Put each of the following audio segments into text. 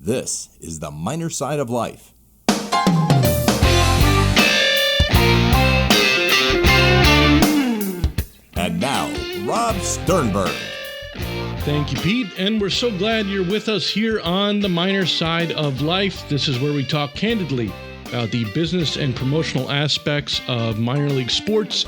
This is the minor side of life. And now, Rob Sternberg. Thank you, Pete, and we're so glad you're with us here on the minor side of life. This is where we talk candidly about the business and promotional aspects of minor league sports.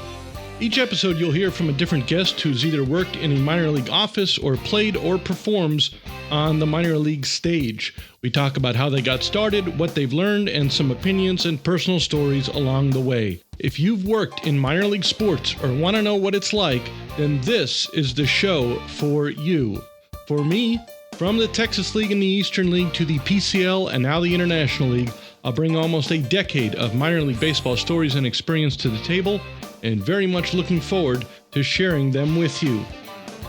Each episode you'll hear from a different guest who's either worked in a minor league office or played or performs on the minor league stage. We talk about how they got started, what they've learned, and some opinions and personal stories along the way. If you've worked in minor league sports or want to know what it's like, then this is the show for you. For me, from the Texas League and the Eastern League to the PCL and now the International League, I'll bring almost a decade of minor league baseball stories and experience to the table, and very much looking forward to sharing them with you.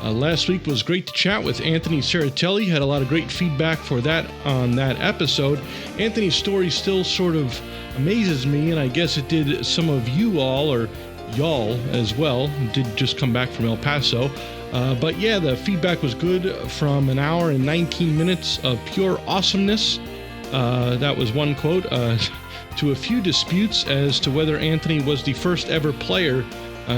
Last week was great to chat with Anthony Serratelli. Had a lot of great feedback for that on that episode. Anthony's story still sort of amazes me, and I guess it did some of you all, or y'all as well. Did just come back from El Paso. But yeah, the feedback was good from an hour and 19 minutes of pure awesomeness. That was one quote. To a few disputes as to whether Anthony was the first ever player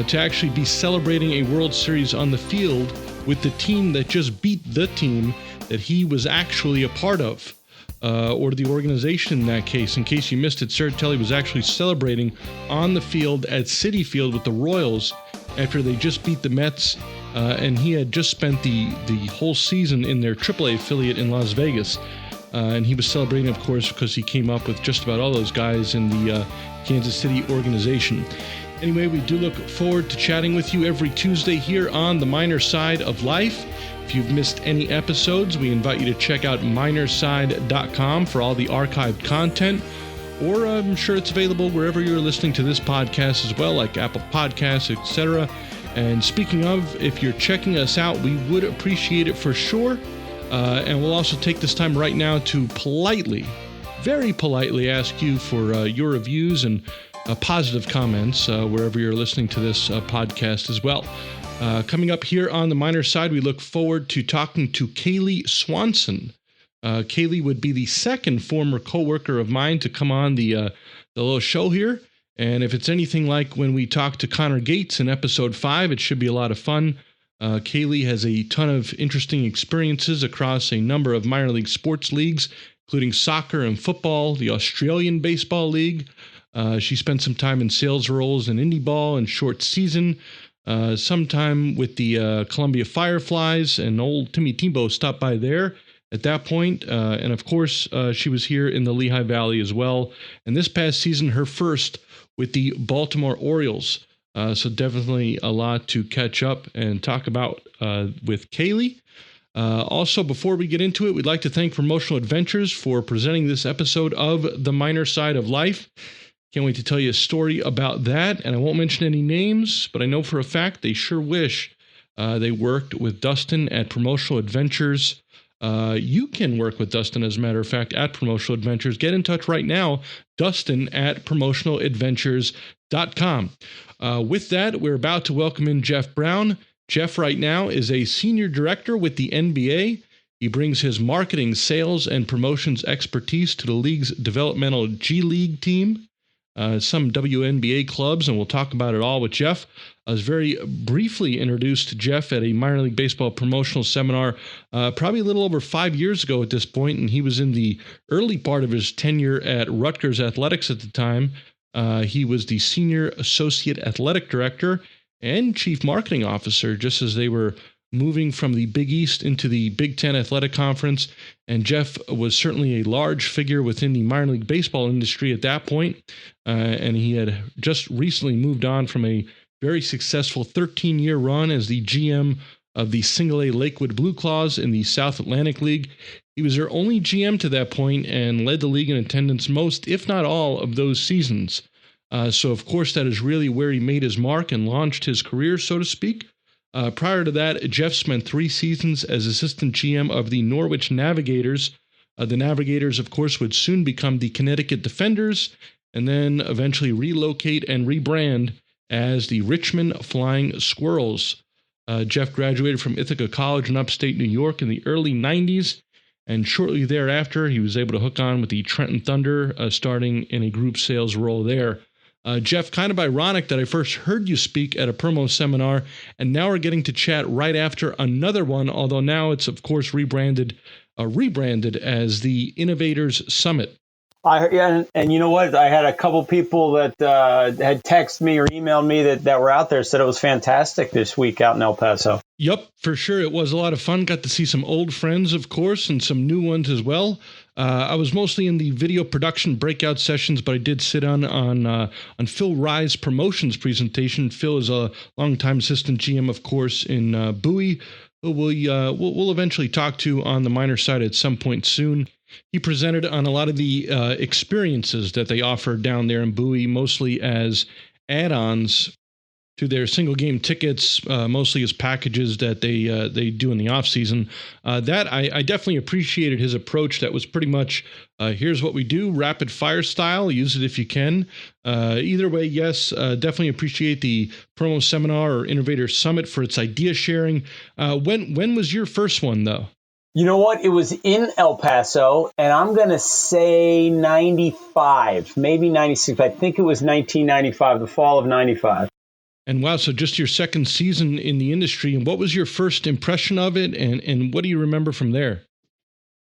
to actually be celebrating a World Series on the field with the team that just beat the team that he was actually a part of, or the organization in that case. In case you missed it, Serratelli was actually celebrating on the field at Citi Field with the Royals after they just beat the Mets, and he had just spent the whole season in their AAA affiliate in Las Vegas. And he was celebrating, of course, because he came up with just about all those guys in the Kansas City organization. Anyway, we do look forward to chatting with you every Tuesday here on the Minor Side of Life. If you've missed any episodes, we invite you to check out minorside.com for all the archived content, or I'm sure it's available wherever you're listening to this podcast as well, like Apple Podcasts, etc. And speaking of, if you're checking us out, we would appreciate it for sure. And we'll also take this time right now to politely, very politely ask you for your reviews and positive comments wherever you're listening to this podcast as well. Coming up here on the minor side, we look forward to talking to Kaylee Swanson. Kaylee would be the second former coworker of mine to come on the little show here. And if it's anything like when we talked to Connor Gates in episode 5, it should be a lot of fun. Kaylee has a ton of interesting experiences across a number of minor league sports leagues, including soccer and football, the Australian Baseball League. She spent some time in sales roles in indie ball and short season, some time with the Columbia Fireflies, and old Timmy Tebow stopped by there at that point. And of course, she was here in the Lehigh Valley as well. And this past season, her first with the Baltimore Orioles. So definitely a lot to catch up and talk about with Kaylee. Also, before we get into it, we'd like to thank Promotional Adventures for presenting this episode of The Minor Side of Life. Can't wait to tell you a story about that, and I won't mention any names, but I know for a fact they sure wish they worked with Dustin at Promotional Adventures. You can work with Dustin, as a matter of fact, at Promotional Adventures. Get in touch right now, Dustin at promotionaladventures.com. With that, we're about to welcome in Geoff Brown. Geoff right now is a senior director with the NBA. He brings his marketing, sales, and promotions expertise to the league's developmental G League team, some WNBA clubs, and we'll talk about it all with Geoff. I was very briefly introduced to Geoff at a minor league baseball promotional seminar probably a little over 5 years ago at this point, and he was in the early part of his tenure at Rutgers Athletics at the time. He was the Senior Associate Athletic Director and Chief Marketing Officer, just as they were moving from the Big East into the Big Ten Athletic Conference. And Geoff was certainly a large figure within the minor league baseball industry at that point. And he had just recently moved on from a very successful 13-year run as the GM of the Single-A Lakewood BlueClaws in the South Atlantic League. He was their only GM to that point and led the league in attendance most, if not all, of those seasons. So, of course, that is really where he made his mark and launched his career, so to speak. Prior to that, Geoff spent 3 seasons as assistant GM of the Norwich Navigators. The Navigators, of course, would soon become the Connecticut Defenders and then eventually relocate and rebrand as the Richmond Flying Squirrels. Geoff graduated from Ithaca College in upstate New York in the early 90s And shortly thereafter, he was able to hook on with the Trenton Thunder, starting in a group sales role there. Geoff, kind of ironic that I first heard you speak at a promo seminar, and now we're getting to chat right after another one, although now it's, of course, rebranded as the Innovators Summit. And you know what? I had a couple people that had texted me or emailed me that were out there, said it was fantastic this week out in El Paso. Yep, for sure. It was a lot of fun. Got to see some old friends, of course, and some new ones as well. I was mostly in the video production breakout sessions, but I did sit on Phil Rye's promotions presentation. Phil is a longtime assistant GM, of course, in Bowie, who we'll eventually talk to on the minor side at some point soon. He presented on a lot of the experiences that they offer down there in Bowie, mostly as add-ons to their single game tickets, mostly as packages that they do in the off season. That I definitely appreciated his approach. That was pretty much here's what we do, rapid fire style. Use it if you can. Either way, yes, definitely appreciate the promo seminar or Innovator Summit for its idea sharing. When was your first one though? You know what? It was in El Paso, and I'm going to say 95, maybe 96. I think it was 1995, the fall of 95. And wow, so just your second season in the industry. And what was your first impression of it? And what do you remember from there?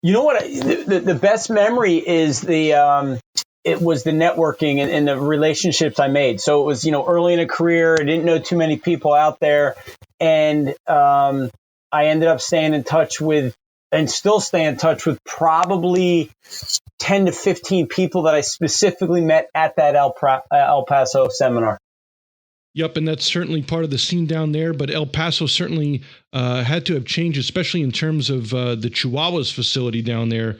You know what? The best memory is it was the networking and the relationships I made. So it was, early in a career. I didn't know too many people out there. And I ended up staying in touch with, and still stay in touch with, probably 10 to 15 people that I specifically met at that El Paso seminar. Yep, and that's certainly part of the scene down there, but El Paso certainly had to have changed, especially in terms of the Chihuahuas facility down there.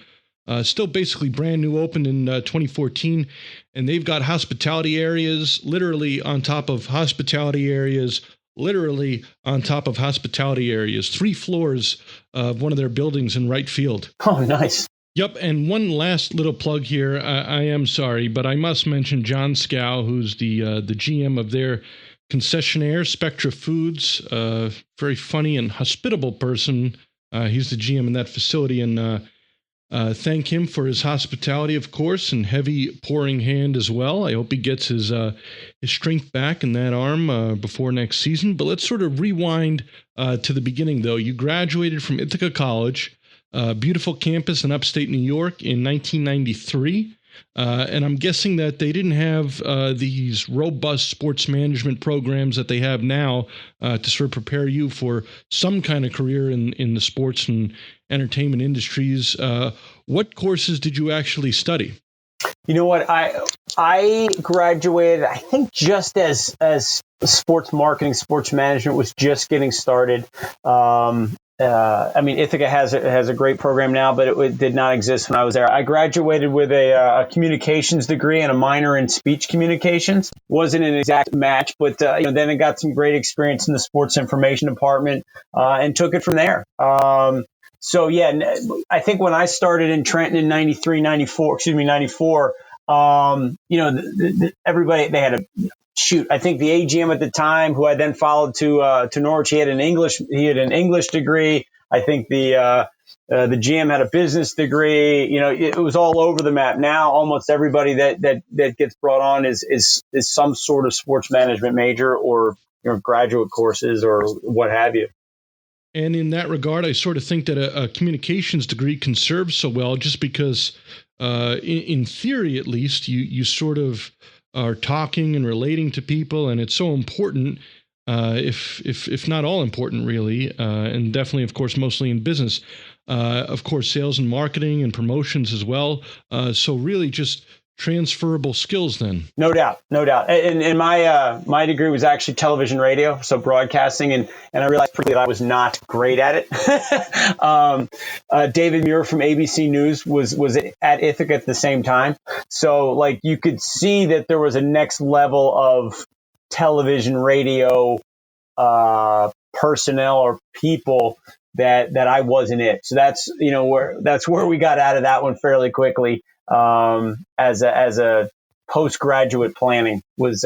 Still basically brand new, opened in 2014, and they've got hospitality areas literally on top of hospitality areas, literally on top of hospitality areas, 3 floors of one of their buildings in right field. Oh, nice. Yep, and one last little plug here. I am sorry, but I must mention John Scow, who's the GM of their concessionaire, Spectra Foods. Very funny and hospitable person. He's the GM in that facility, and thank him for his hospitality, of course, and heavy pouring hand as well. I hope he gets his strength back in that arm before next season. But let's sort of rewind to the beginning, though. You graduated from Ithaca College, beautiful campus in upstate New York, in 1993. And I'm guessing that they didn't have these robust sports management programs that they have now to sort of prepare you for some kind of career in the sports and entertainment industries. What courses did you actually study? You know what? I graduated, I think, just as sports marketing, sports management was just getting started. Ithaca has a great program now, but it did not exist when I was there. I graduated with a communications degree and a minor in speech communications. Wasn't an exact match, but then I got some great experience in the sports information department and took it from there. So yeah, I think when I started in Trenton in 94, everybody, they had I think the AGM at the time, who I then followed to Norwich, he had an English degree. I think the GM had a business degree. It was all over the map. Now almost everybody that gets brought on is some sort of sports management major or graduate courses or what have you. And in that regard, I sort of think that a communications degree can serve so well, just because, in theory at least, you sort of are talking and relating to people, and it's so important, if not all important, really, and definitely, of course, mostly in business. Of course, sales and marketing and promotions as well. So really, just transferable skills then. No doubt. And my degree was actually television radio, so broadcasting, and I realized quickly that I was not great at it. David Muir from ABC News was at Ithaca at the same time. So you could see that there was a next level of television radio personnel or people that I wasn't it. So that's where we got out of that one fairly quickly. As a postgraduate planning was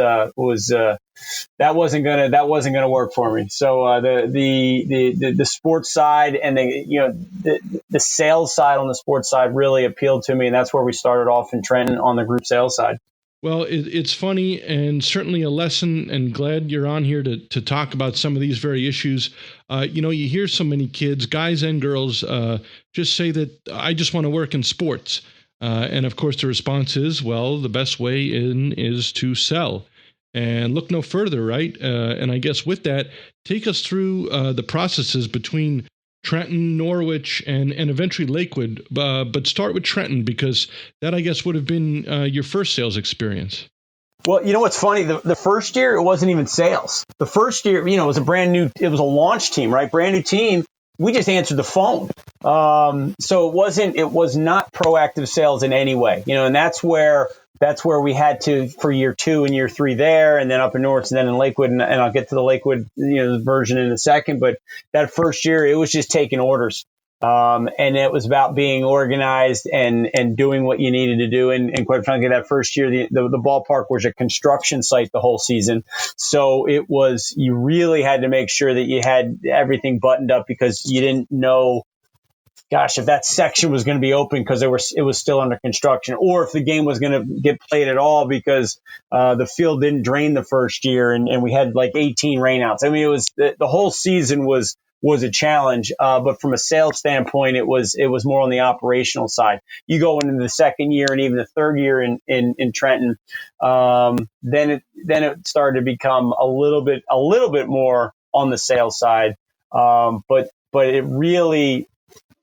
that wasn't gonna work for me. So the sports side and the sales side on the sports side really appealed to me, and that's where we started off in Trenton on the group sales side. Well, it's funny and certainly a lesson, and glad you're on here to talk about some of these very issues. You hear so many kids, guys and girls, just say that I just want to work in sports. And of course, the response is, well, the best way in is to sell. And look no further, right? And I guess with that, take us through the processes between Trenton, Norwich, and eventually Lakewood. But start with Trenton, because that, I guess, would have been your first sales experience. Well, you know what's funny? The first year, it wasn't even sales. The first year, it was it was a launch team, right? Brand new team. We just answered the phone. So it was not proactive sales in any way, and that's where we had to, for year 2 and year 3 there, and then up in Norwich and then in Lakewood. And I'll get to the Lakewood, version in a second. But that first year, it was just taking orders. And it was about being organized and doing what you needed to do. And quite frankly, that first year, the ballpark was a construction site the whole season. So you really had to make sure that you had everything buttoned up, because you didn't know, gosh, if that section was going to be open because it was still under construction, or if the game was going to get played at all because the field didn't drain the first year and we had like 18 rainouts. I mean, it was the whole season was a challenge. But from a sales standpoint, it was more on the operational side. You go into the second year and even the third year in Trenton, then it started to become a little bit more on the sales side. But it really,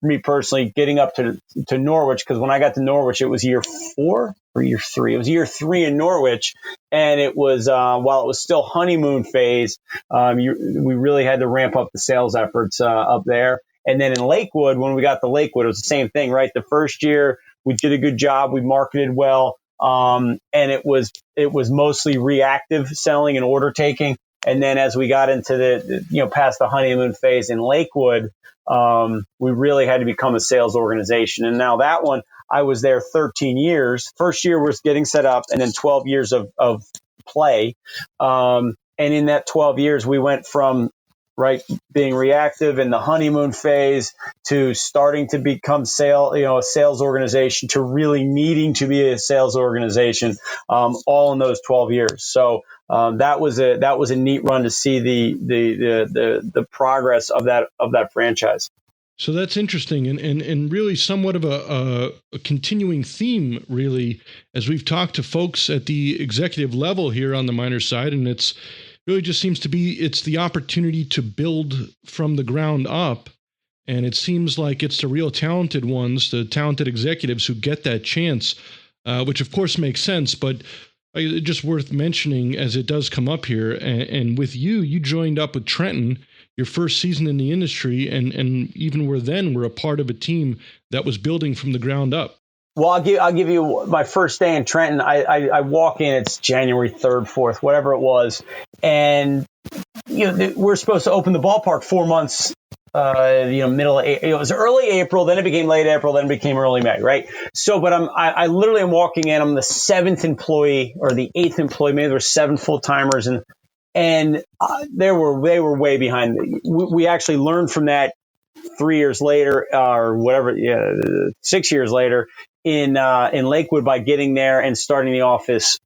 me personally, getting up to Norwich, because when I got to Norwich, it was year 4 or year 3. It was year 3 in Norwich, and it was while it was still honeymoon phase, we really had to ramp up the sales efforts up there. And then in Lakewood, when we got to Lakewood, it was the same thing, right? The first year we did a good job, we marketed well, and it was mostly reactive selling and order taking. And then as we got into the past the honeymoon phase in Lakewood, we really had to become a sales organization. And now that one, I was there 13 years. First year was getting set up, and then 12 years of play. And in that 12 years, we went from being reactive in the honeymoon phase to starting to become a sales organization, to really needing to be a sales organization, all in those 12 years. So that was a neat run to see the progress of that franchise. So that's interesting, and really somewhat of a continuing theme, really, as we've talked to folks at the executive level here on the minor side, and it's really just seems to be it's the opportunity to build from the ground up. And it seems like it's the real talented ones, the talented executives who get that chance, which of course makes sense, but just worth mentioning as it does come up here. And with you joined up with Trenton, your first season in the industry, and even were a part of a team that was building from the ground up. Well, I'll give you my first day in Trenton. I walk in, it's January 3rd, 4th, whatever it was. And, we're supposed to open the ballpark 4 months, middle of April. It was early April, then it became late April, then it became early May, right? So, but I literally am walking in, I'm the 7th employee or the 8th employee, maybe there were 7 full-timers, and they were way behind. We actually learned from that 3 years later, or whatever, 6 years later, in Lakewood, by getting there and starting the office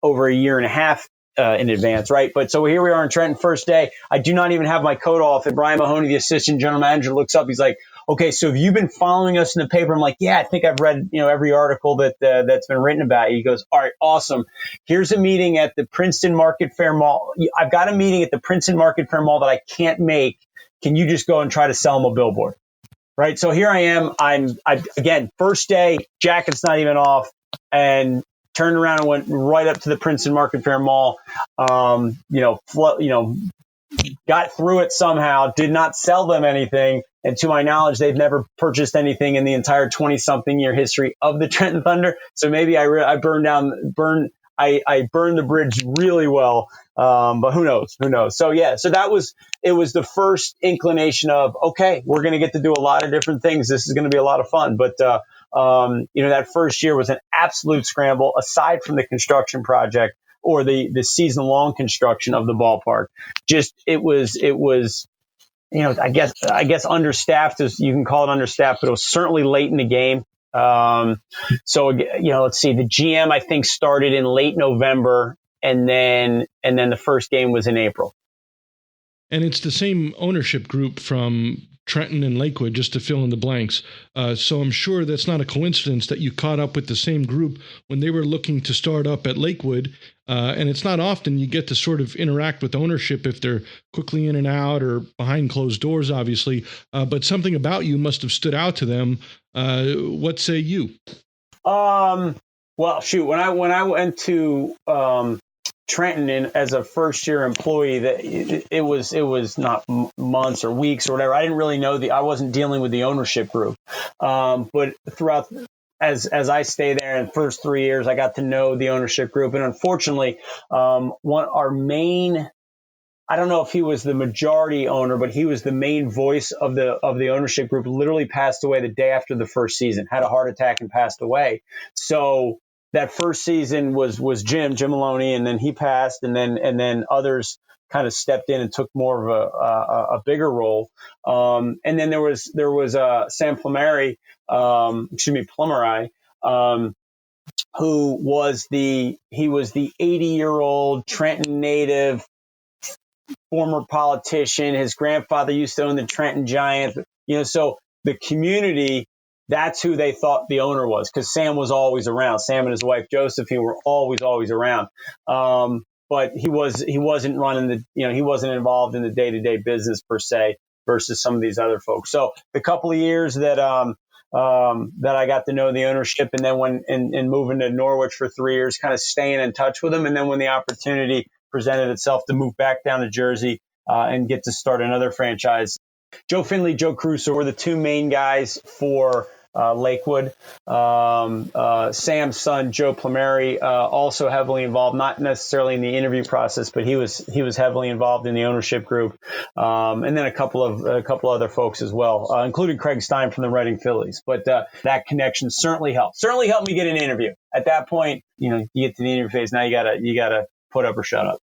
over a year and a half in advance, right? But so here we are in Trenton, first day. I do not even have my coat off, and Brian Mahoney, the assistant general manager, looks up. He's like, "Okay, so have you been following us in the paper?" I'm like, "Yeah, I think I've read every article that's been written about you." He goes, "All right, awesome. Here's a meeting at the Princeton Market Fair Mall. I've got a meeting at the Princeton Market Fair Mall that I can't make. Can you just go and try to sell them a billboard?" Right. So here I am. Again, first day, jacket's not even off, and turned around and went right up to the Princeton Market Fair Mall. Got through it somehow, did not sell them anything. And to my knowledge, they've never purchased anything in the entire 20-something year history of the Trenton Thunder. So maybe I burned the bridge really well. But who knows? So yeah, so it was the first inclination of, okay, we're going to get to do a lot of different things. This is going to be a lot of fun. But, that first year was an absolute scramble. Aside from the construction project, or the season long construction of the ballpark. Just it was I guess understaffed, as you can call it understaffed, but it was certainly late in the game. So let's see, the GM I think started in late November, and then the first game was in April. And it's the same ownership group from Trenton and Lakewood, just to fill in the blanks. So I'm sure that's not a coincidence that you caught up with the same group when they were looking to start up at Lakewood. And it's not often you get to sort of interact with ownership if they're quickly in and out or behind closed doors, obviously. But something about you must have stood out to them. What say you? Well, shoot, when I went to Trenton as a first year employee, that it was not months or weeks or whatever. I didn't really know I wasn't dealing with the ownership group. But throughout, as I stayed there in the first 3 years, I got to know the ownership group. And unfortunately, our main, I don't know if he was the majority owner, but he was the main voice of the ownership group, literally passed away the day after the first season, had a heart attack and passed away. So that first season was Jim Maloney, and then he passed, and then others kind of stepped in and took more of a bigger role. And then there was Sam Plumeri, who was the 80-year-old Trenton native, former politician. His grandfather used to own the Trenton Giants. So the community, that's who they thought the owner was, because Sam was always around. Sam and his wife Josephine were always around. But he wasn't running he wasn't involved in the day-to-day business per se, versus some of these other folks. So the couple of years that I got to know the ownership, and then and moving to Norwich for 3 years, kind of staying in touch with them. And then when the opportunity presented itself to move back down to Jersey and get to start another franchise, Joe Finley, Joe Caruso were the two main guys for Lakewood. Sam's son, Joe Plumeri, also heavily involved, not necessarily in the interview process, but he was heavily involved in the ownership group. And then a couple other folks as well, including Craig Stein from the Reading Phillies. But that connection certainly helped me get an interview. At that point, you get to the interview phase. Now you gotta put up or shut up.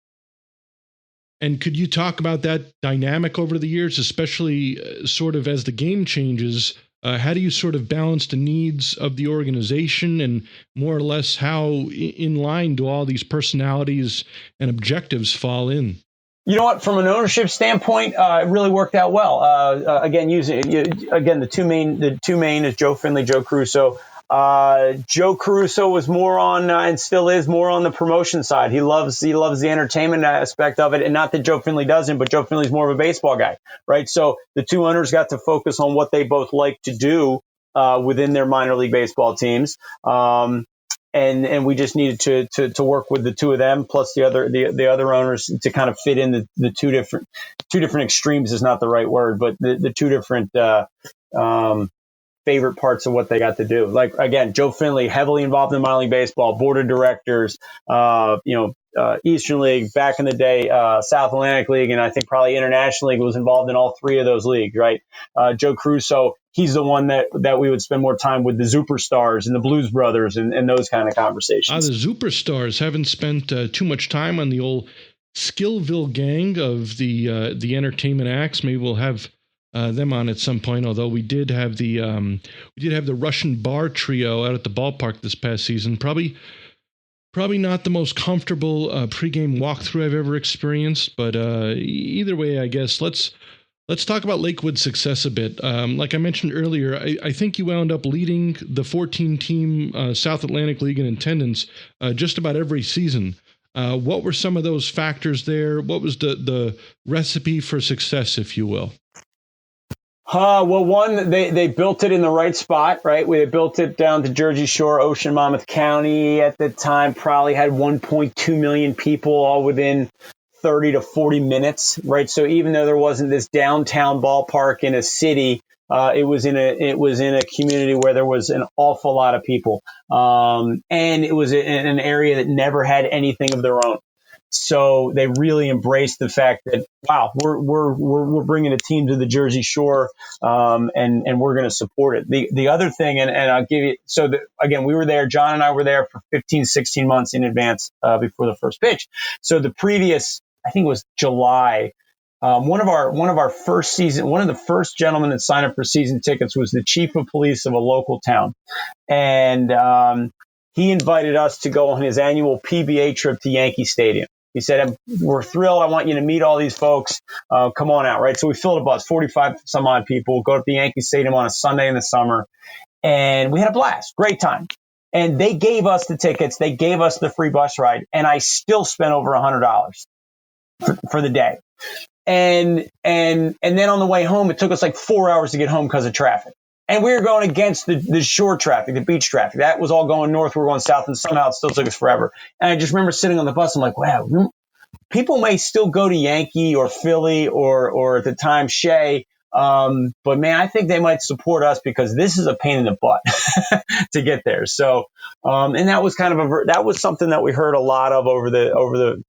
And could you talk about that dynamic over the years, especially sort of as the game changes? How do you sort of balance the needs of the organization, and more or less how in line do all these personalities and objectives fall in? You know what? From an ownership standpoint, it really worked out well. The two main is Joe Finley, Joe Caruso. Joe Caruso was more on, and still is more on the promotion side. He loves the entertainment aspect of it, and not that Joe Finley doesn't, but Joe Finley's more of a baseball guy, right? So the two owners got to focus on what they both like to do within their minor league baseball teams, and we just needed to work with the two of them plus the other owners to kind of fit in the two different extremes is not the right word, but the two different favorite parts of what they got to do. Like, again, Joe Finley, heavily involved in minor league baseball, board of directors, Eastern League, back in the day, South Atlantic League, and I think probably International League, was involved in all three of those leagues, right? Joe Caruso, he's the one that we would spend more time with the Superstars and the Blues Brothers and those kind of conversations. The Superstars, haven't spent too much time on the old Skillville gang of the entertainment acts. Maybe we'll have them on at some point, although we did have the Russian bar trio out at the ballpark this past season. Probably not the most comfortable pregame walkthrough I've ever experienced, but either way, I guess let's talk about Lakewood's success a bit. Like I mentioned earlier, I think you wound up leading the 14-team South Atlantic League in attendance just about every season. What were some of those factors there? What was the recipe for success, if you will? Well, one, they built it in the right spot, right? They built it down to Jersey Shore, Ocean Monmouth County at the time, probably had 1.2 million people all within 30 to 40 minutes, right? So even though there wasn't this downtown ballpark in a city, it was in a community where there was an awful lot of people. And it was in an area that never had anything of their own. So they really embraced the fact that, wow, we're bringing a team to the Jersey Shore, and we're going to support it. The other thing, and I'll give you, again, we were there, John and I were there for 15, 16 months in advance, before the first pitch. So the previous, I think it was July, one of our first season, one of the first gentlemen that signed up for season tickets was the chief of police of a local town. And, he invited us to go on his annual PBA trip to Yankee Stadium. He said, we're thrilled. I want you to meet all these folks. Come on out, right? So we filled a bus, 45 some odd people, go to the Yankee Stadium on a Sunday in the summer. And we had a blast. Great time. And they gave us the tickets. They gave us the free bus ride. And I still spent over $100 for the day. And then on the way home, it took us like 4 hours to get home because of traffic. And we were going against the shore traffic, the beach traffic. That was all going north. We were going south, and somehow it still took us forever. And I just remember sitting on the bus. I'm like, wow, people may still go to Yankee or Philly or at the time Shea. But man, I think they might support us because this is a pain in the butt to get there. So, and that was that was something that we heard a lot of over the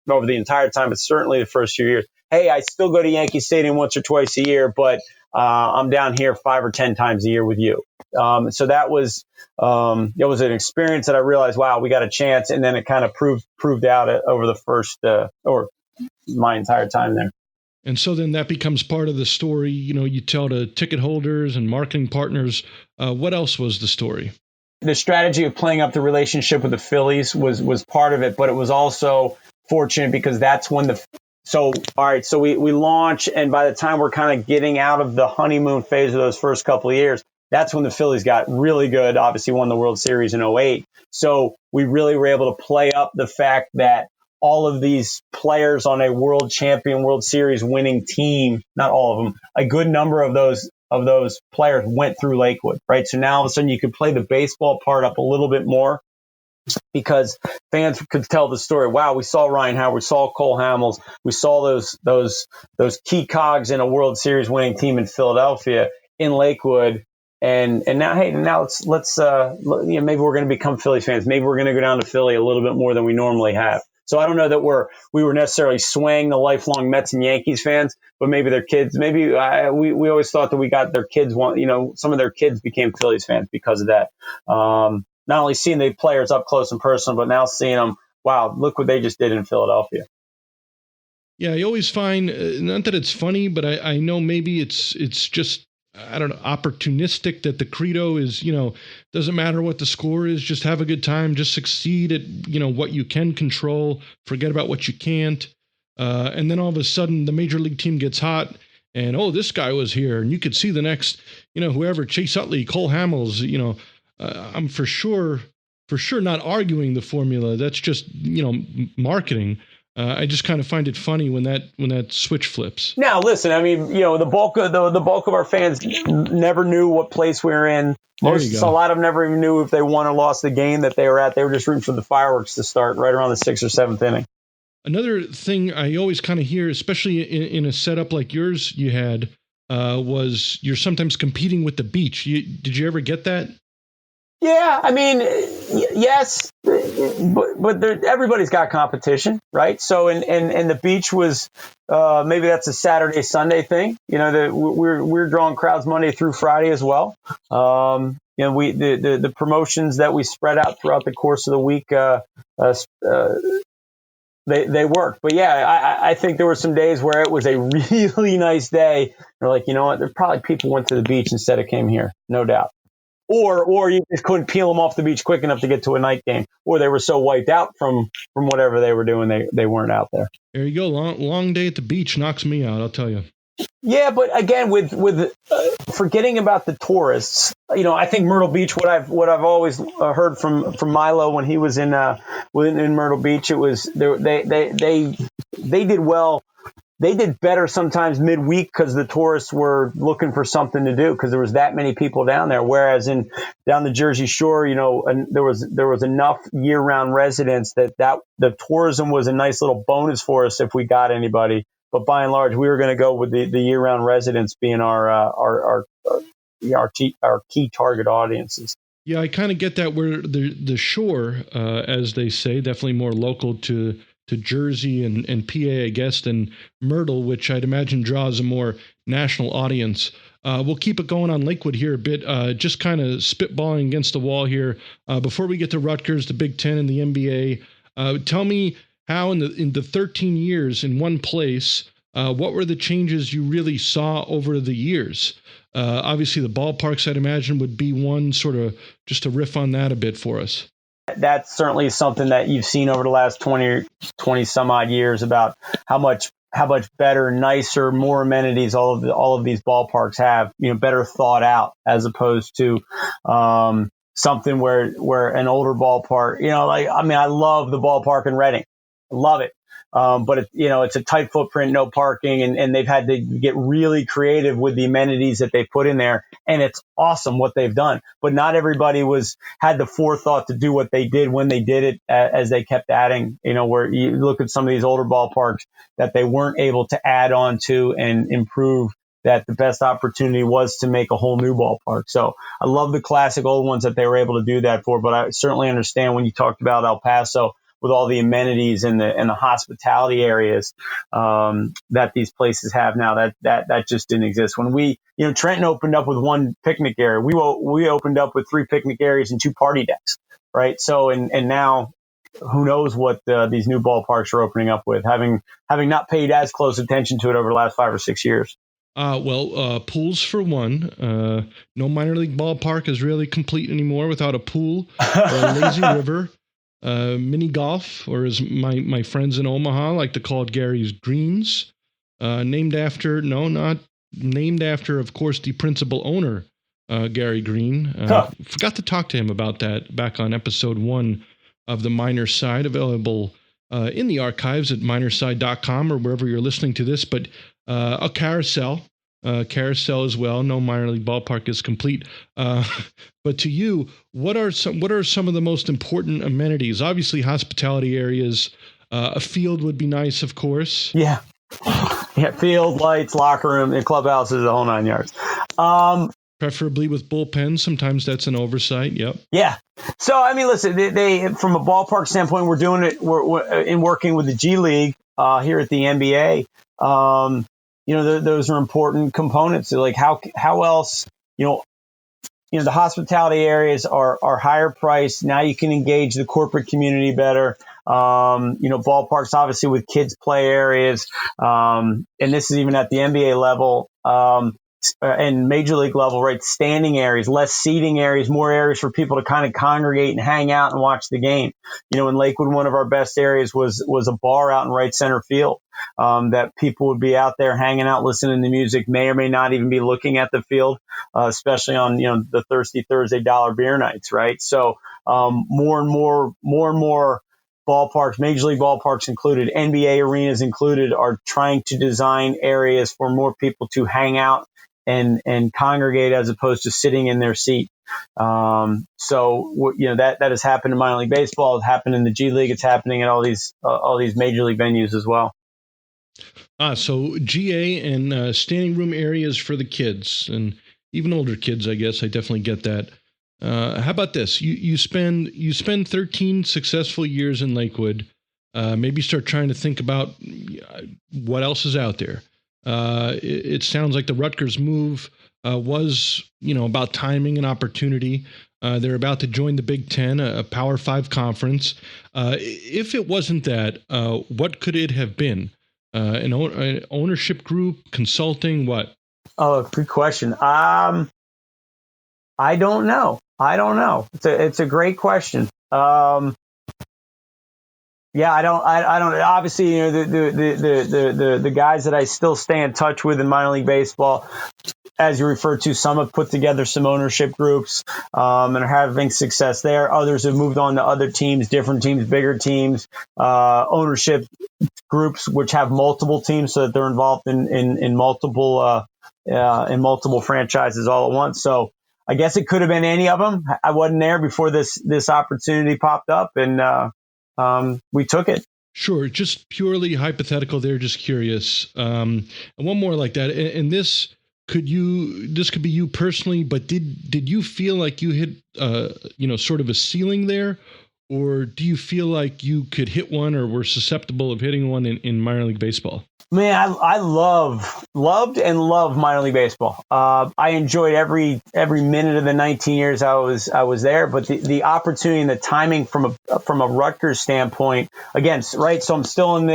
entire time, but certainly the first few years. Hey, I still go to Yankee Stadium once or twice a year, but I'm down here 5 or 10 times a year with you. So that was, it was an experience that I realized, wow, we got a chance. And then it kind of proved out over the first, or my entire time there. And so then that becomes part of the story. You tell to ticket holders and marketing partners. What else was the story? The strategy of playing up the relationship with the Phillies was part of it, but it was also fortunate because that's when so we launch, and by the time we're kind of getting out of the honeymoon phase of those first couple of years, that's when the Phillies got really good, obviously won the World Series in 2008. So we really were able to play up the fact that all of these players on a world champion, World Series winning team, not all of them, a good number of those players went through Lakewood, right? So now all of a sudden you could play the baseball part up a little bit more, because fans could tell the story. Wow, we saw Ryan Howard, we saw Cole Hamels, we saw those key cogs in a World Series winning team in Philadelphia, in Lakewood, and now, hey, now let's maybe we're going to become Phillies fans. Maybe we're going to go down to Philly a little bit more than we normally have. So I don't know that we were necessarily swaying the lifelong Mets and Yankees fans, but maybe their kids. Maybe we always thought that we got their kids. Some of their kids became Phillies fans because of that. Not only seeing the players up close and personal, but now seeing them, wow, look what they just did in Philadelphia. Yeah, I always find, not that it's funny, but I know maybe it's just, I don't know, opportunistic, that the credo is, doesn't matter what the score is, just have a good time, just succeed at, what you can control, forget about what you can't. And then all of a sudden the major league team gets hot and, oh, this guy was here. And you could see the next, whoever, Chase Utley, Cole Hamels, I'm for sure not arguing the formula. That's just, marketing. I just kind of find it funny when that switch flips. Now, listen, I mean, the bulk of our fans never knew what place we were in. A lot of them never even knew if they won or lost the game that they were at. They were just rooting for the fireworks to start right around the 6th or 7th inning. Another thing I always kind of hear, especially in a setup like yours you had, was you're sometimes competing with the beach. Did you ever get that? Yeah, I mean, yes, but everybody's got competition, right? So, and the beach was, maybe that's a Saturday, Sunday thing. We're drawing crowds Monday through Friday as well. The promotions that we spread out throughout the course of the week, they worked. But yeah, I think there were some days where it was a really nice day. We're like, you know what? There probably people went to the beach instead of came here, no doubt. Or you just couldn't peel them off the beach quick enough to get to a night game, or they were so wiped out from whatever they were doing, they weren't out there. There you go. Long day at the beach knocks me out, I'll tell you. Yeah, but again, with forgetting about the tourists, I think Myrtle Beach. What I've always heard from Milo when he was in Myrtle Beach, it was they did well. They did better sometimes midweek because the tourists were looking for something to do because there was that many people down there. Whereas down the Jersey Shore, there was enough year-round residents that the tourism was a nice little bonus for us if we got anybody. But by and large, we were going to go with the year-round residents being our key target audiences. Yeah, I kind of get that. Where the shore, as they say, definitely more local to Jersey and PA, I guess, than Myrtle, which I'd imagine draws a more national audience. We'll keep it going on Lakewood here a bit, just kind of spitballing against the wall here. Before we get to Rutgers, the Big Ten, and the NBA, tell me how in the 13 years in one place, what were the changes you really saw over the years? Obviously, the ballparks, I'd imagine, would be one, sort of just to riff on that a bit for us. That's certainly something that you've seen over the last 20 some odd years about how much better, nicer, more amenities all of these ballparks have, better thought out, as opposed to something where an older ballpark, I love the ballpark in Reading. I love it. But it's a tight footprint, no parking, and they've had to get really creative with the amenities that they put in there. And it's awesome what they've done. But not everybody had the forethought to do what they did when they did it, as they kept adding, where you look at some of these older ballparks that they weren't able to add on to and improve, that the best opportunity was to make a whole new ballpark. So I love the classic old ones that they were able to do that for. But I certainly understand when you talked about El Paso, with all the amenities and the hospitality areas that these places have now, that just didn't exist. When Trenton opened up with one picnic area, we opened up with 3 picnic areas and 2 party decks, right? So and now who knows what these new ballparks are opening up with, having not paid as close attention to it over the last 5 or 6 years. Pools for one. No minor league ballpark is really complete anymore without a pool or a lazy river. Mini golf, or as my friends in Omaha like to call it, Gary's Greens, named after, of course, the principal owner, Gary Green. Forgot to talk to him about that back on episode 1 of the Minor Side, available in the archives at minorside.com or wherever you're listening to this. But a carousel as well. No minor league ballpark is complete. But to you, what are some of the most important amenities? Obviously, hospitality areas. A field would be nice, of course. Yeah. Field, lights, locker room, and clubhouses, the whole 9 yards. Preferably with bullpens. Sometimes that's an oversight. Yep. Yeah. So listen, they from a ballpark standpoint, we're doing it. We're in working with the G League here at the NBA. Those are important components. Like how else, the hospitality areas are higher priced. Now you can engage the corporate community better. Ballparks, obviously, with kids play areas. And this is even at the NBA level, and major league level, right? Standing areas, less seating areas, more areas for people to kind of congregate and hang out and watch the game. In Lakewood, one of our best areas was a bar out in right center field, that people would be out there hanging out, listening to music, may or may not even be looking at the field, especially on, the Thirsty Thursday dollar beer nights, right? So, more and more ballparks, major league ballparks included, NBA arenas included, are trying to design areas for more people to hang out and congregate as opposed to sitting in their seat. That has happened in minor league baseball. It's happened in the G League. It's happening in all these major league venues as well. So GA and standing room areas for the kids and even older kids, I guess. I definitely get that. How about this? You spend 13 successful years in Lakewood. Maybe start trying to think about what else is out there. It sounds like the Rutgers move was, about timing and opportunity. They're about to join the Big Ten, a Power 5 conference. If it wasn't that, what could it have been? An ownership group, consulting, what? Oh, good question. I don't know. It's a great question. Yeah, I don't. Obviously, the guys that I still stay in touch with in minor league baseball, as you referred to, some have put together some ownership groups and are having success there. Others have moved on to other teams, different teams, bigger teams, ownership groups which have multiple teams, so that they're involved in multiple franchises all at once. So I guess it could have been any of them. I wasn't there before this opportunity popped up, and we took it. Sure. Just purely hypothetical there. Just curious. And one more like that. And this could be you personally, but did you feel like you hit, sort of a ceiling there, or do you feel like you could hit one or were susceptible of hitting one in minor league baseball? Man, I loved and love minor league baseball. I enjoyed every minute of the 19 years I was there. But the opportunity and the timing from a Rutgers standpoint, again, right? So I'm still in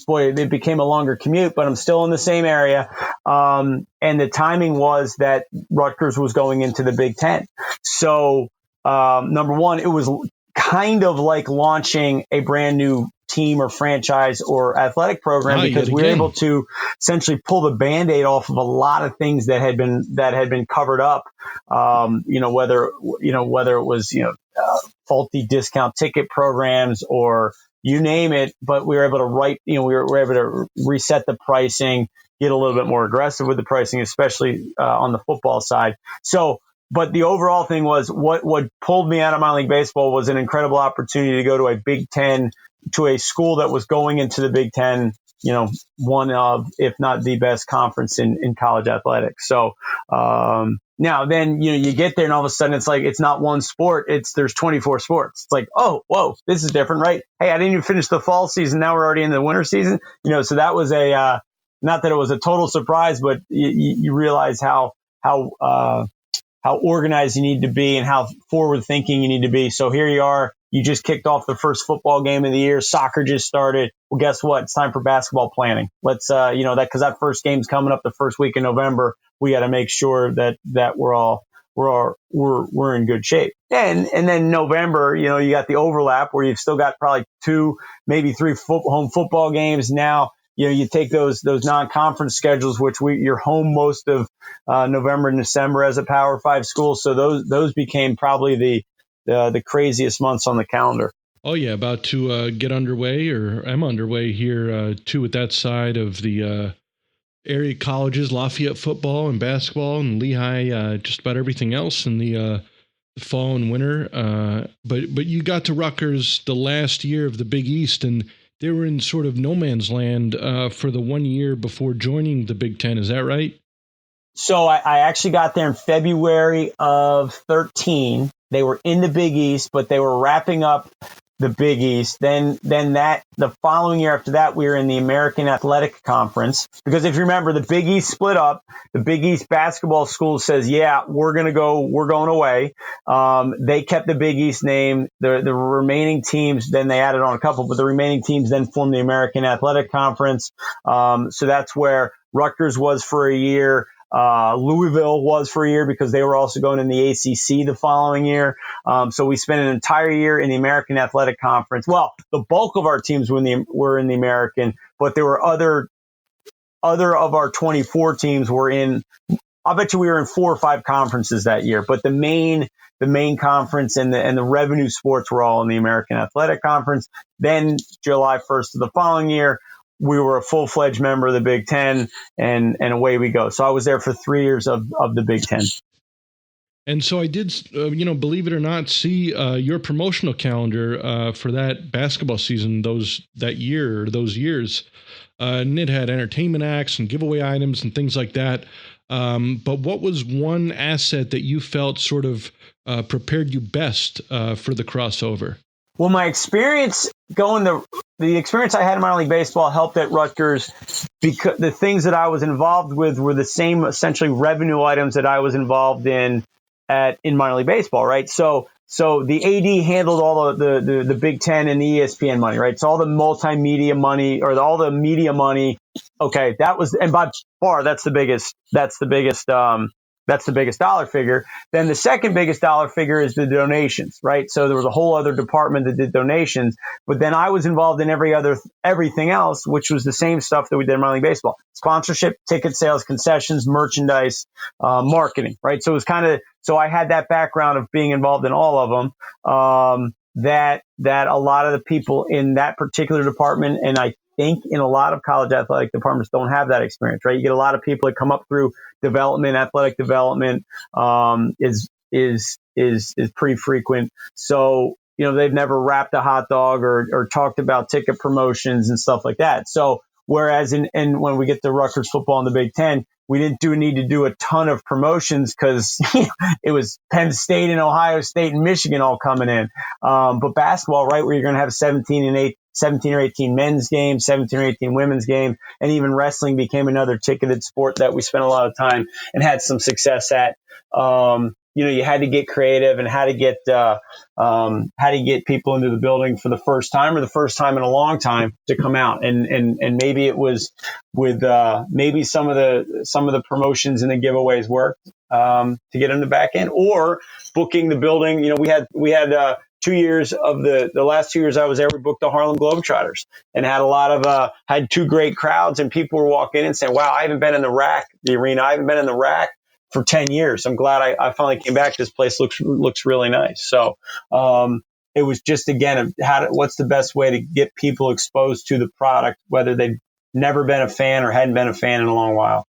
boy, it became a longer commute, but I'm still in the same area. And the timing was that Rutgers was going into the Big Ten. So number one, it was kind of like launching a brand new team or franchise or athletic program, because we were able to essentially pull the Band-Aid off of a lot of things that had been covered up. Whether it was faulty discount ticket programs or you name it, but we were able to we were able to reset the pricing, get a little bit more aggressive with the pricing, especially on the football side. So, but the overall thing was what pulled me out of minor league baseball was an incredible opportunity to go to a Big Ten, to a school that was going into the Big Ten, one of, if not the best conference in college athletics. So now then, you get there and all of a sudden it's like, it's not one sport, there's 24 sports. It's like, oh, whoa, this is different, right? Hey, I didn't even finish the fall season. Now we're already in the winter season. So that was not that it was a total surprise, but you realize how organized you need to be and how forward thinking you need to be. So here you are. You just kicked off the first football game of the year. Soccer just started. Well, guess what? It's time for basketball planning. Let's, because that first game's coming up the first week in November. We got to make sure that we're in good shape. And then November, you got the overlap where you've still got probably 2, maybe 3 home football games. Now, you take those non-conference schedules, which you're home most of November and December as a Power 5 school. So those became probably the craziest months on the calendar. Oh yeah, about to get underway, or I'm underway here too with that side of the area colleges, Lafayette football and basketball, and Lehigh, just about everything else in the fall and winter. But you got to Rutgers the last year of the Big East, and they were in sort of no man's land for the 1 year before joining the Big Ten. Is that right? So I actually got there in February of 2013. They were in the Big East, but they were wrapping up the Big East. Then the following year after that, we were in the American Athletic Conference. Because if you remember, the Big East split up. The Big East basketball school says, yeah, we're going away. They kept the Big East name. The remaining teams, then they added on a couple, but the remaining teams then formed the American Athletic Conference. So that's where Rutgers was for a year. Louisville was for a year because they were also going in the ACC the following year. So we spent an entire year in the American Athletic Conference. Well, the bulk of our teams were in the American, but there were other of our 24 teams were in. I bet you we were in 4 or 5 conferences that year, but the main conference and the revenue sports were all in the American Athletic Conference. Then July 1st of the following year, we were a full-fledged member of the Big Ten, and away we go. So I was there for 3 years of the Big Ten. And so I did, believe it or not, see your promotional calendar for that basketball season, those years. And it had entertainment acts and giveaway items and things like that. But what was one asset that you felt sort of prepared you best for the crossover? Well, my experience the experience I had in minor league baseball helped at Rutgers because the things that I was involved with were the same essentially revenue items that I was involved in minor league baseball, right? So the AD handled all the Big Ten and the ESPN money, right? So all the multimedia money or all the media money. Okay, that was, and by far that's the biggest dollar figure. Then the second biggest dollar figure is the donations, right? So there was a whole other department that did donations, but then I was involved in everything else, which was the same stuff that we did in minor league baseball: sponsorship, ticket sales, concessions, merchandise, marketing, right? So it was so I had that background of being involved in all of them. That a lot of the people in that particular department, and I think in a lot of college athletic departments, don't have that experience, right? You get a lot of people that come up through development, athletic development, is pretty frequent. So, they've never wrapped a hot dog or talked about ticket promotions and stuff like that. So, whereas when we get to Rutgers football in the Big Ten, we didn't need to do a ton of promotions because it was Penn State and Ohio State and Michigan all coming in. But basketball, right, where you're going to have 17 or 18 men's games, 17 or 18 women's games, and even wrestling became another ticketed sport that we spent a lot of time and had some success at. You had to get creative and how to get people into the building for the first time or the first time in a long time to come out. And maybe it was with maybe some of the promotions and the giveaways worked to get them the back end, or booking the building. We had 2 years of the last 2 years I was there, we booked the Harlem Globetrotters and had a lot of had two great crowds, and people were walking in and saying, "Wow, I haven't been in the arena. I haven't been in the rack for 10 years. I'm glad I finally came back. This place looks really nice." So it was just, again, what's the best way to get people exposed to the product, whether they've never been a fan or hadn't been a fan in a long while.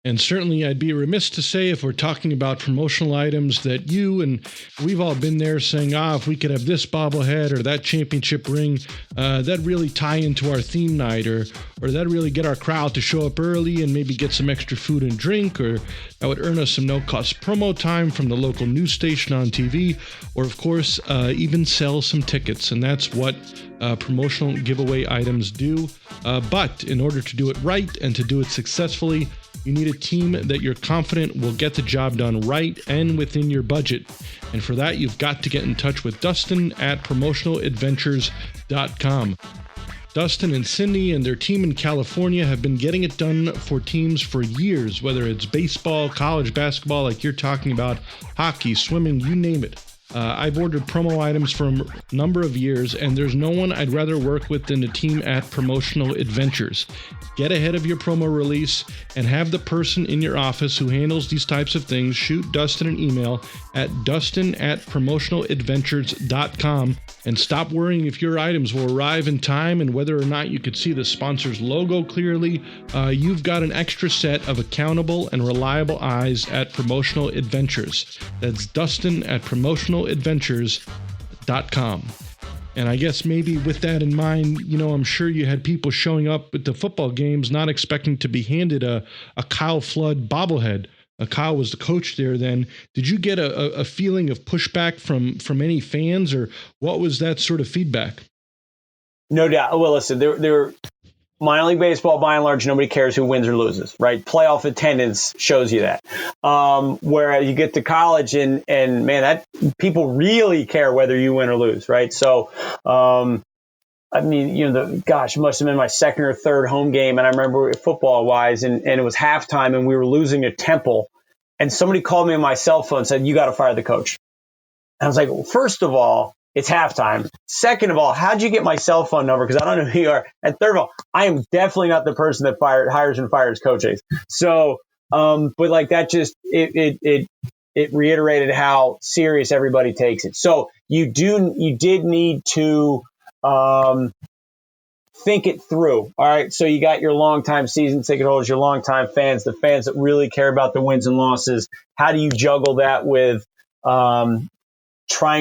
And certainly I'd be remiss to say, if we're talking about promotional items, that you and we've all been there saying, if we could have this bobblehead or that championship ring, that really tie into our theme night, or that really get our crowd to show up early and maybe get some extra food and drink, or that would earn us some no-cost promo time from the local news station on TV, or of course, even sell some tickets. And that's what promotional giveaway items do. But in order to do it right and to do it successfully, you need a team that you're confident will get the job done right and within your budget. And for that, you've got to get in touch with Dustin at promotionaladventures.com. Dustin and Cindy and their team in California have been getting it done for teams for years, whether it's baseball, college basketball, like you're talking about, hockey, swimming, you name it. I've ordered promo items for a number of years, and there's no one I'd rather work with than the team at Promotional Adventures. Get ahead of your promo release and have the person in your office who handles these types of things shoot Dustin an email at dustin@promotionaladventures.com, and stop worrying if your items will arrive in time and whether or not you could see the sponsor's logo clearly. You've got an extra set of accountable and reliable eyes at Promotional Adventures. That's Dustin at promotionaladventures.com. And I guess maybe with that in mind, I'm sure you had people showing up at the football games not expecting to be handed a Kyle Flood bobblehead. Kyle was the coach there then. Did you get a feeling of pushback from any fans, or what was that sort of feedback? No doubt. Well, listen, there minor league baseball, by and large, nobody cares who wins or loses, right? Playoff attendance shows you that. Whereas you get to college and man, that people really care whether you win or lose, right? So, it must have been my second or third home game. And I remember football wise, and it was halftime and we were losing at Temple. And somebody called me on my cell phone and said, "You got to fire the coach." And I was like, well, first of all, it's halftime. Second of all, how'd you get my cell phone number? Because I don't know who you are. And third of all, I am definitely not the person that hires and fires coaches. So, but like that just, it reiterated how serious everybody takes it. So you did need to, think it through. All right. So you got your longtime season ticket holders, your longtime fans, the fans that really care about the wins and losses. How do you juggle that with, trying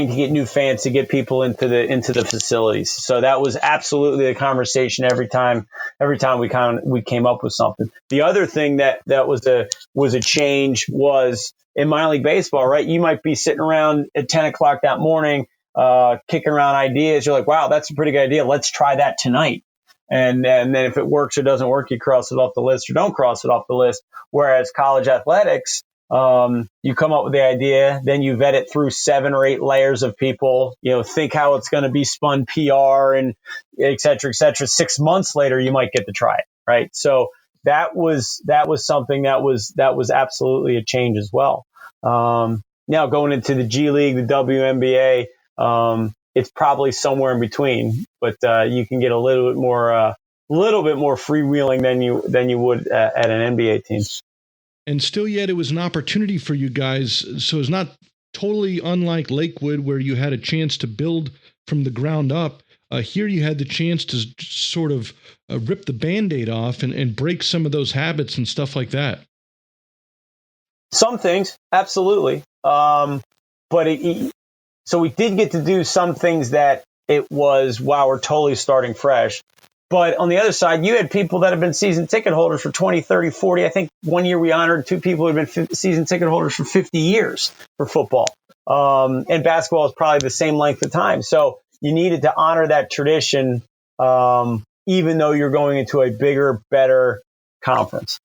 to get new fans to get people into the facilities? So that was absolutely the conversation every time we came up with something. The other thing that was a change was in minor league baseball, right? You might be sitting around at 10 o'clock that morning, kicking around ideas. You're like, wow, that's a pretty good idea. Let's try that tonight. And then if it works or doesn't work, you cross it off the list or don't cross it off the list. Whereas college athletics, you come up with the idea, then you vet it through 7 or 8 layers of people, think how it's going to be spun PR and et cetera, et cetera. 6 months later, you might get to try it. Right. So that was something that was absolutely a change as well. Now going into the G League, the WNBA, it's probably somewhere in between, but, you can get a little bit more freewheeling than you would at an NBA team. And still yet it was an opportunity for you guys. So it's not totally unlike Lakewood, where you had a chance to build from the ground up. Here you had the chance to sort of rip the Band-Aid off and break some of those habits and stuff like that. Some things, absolutely. So we did get to do some things that it was, wow, we're totally starting fresh. But on the other side, you had people that have been season ticket holders for 20, 30, 40. I think one year we honored 2 people who had been season ticket holders for 50 years for football. And basketball is probably the same length of time. So you needed to honor that tradition, even though you're going into a bigger, better conference.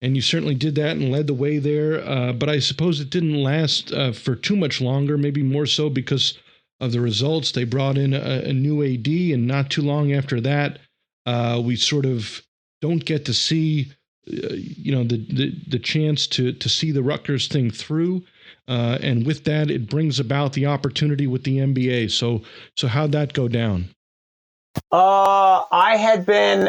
And you certainly did that and led the way there. But I suppose it didn't last for too much longer, maybe more so because of the results. They brought in a new AD, and not too long after that, we sort of don't get to see, the chance to see the Rutgers thing through. And with that, it brings about the opportunity with the NBA. So how'd that go down? We've been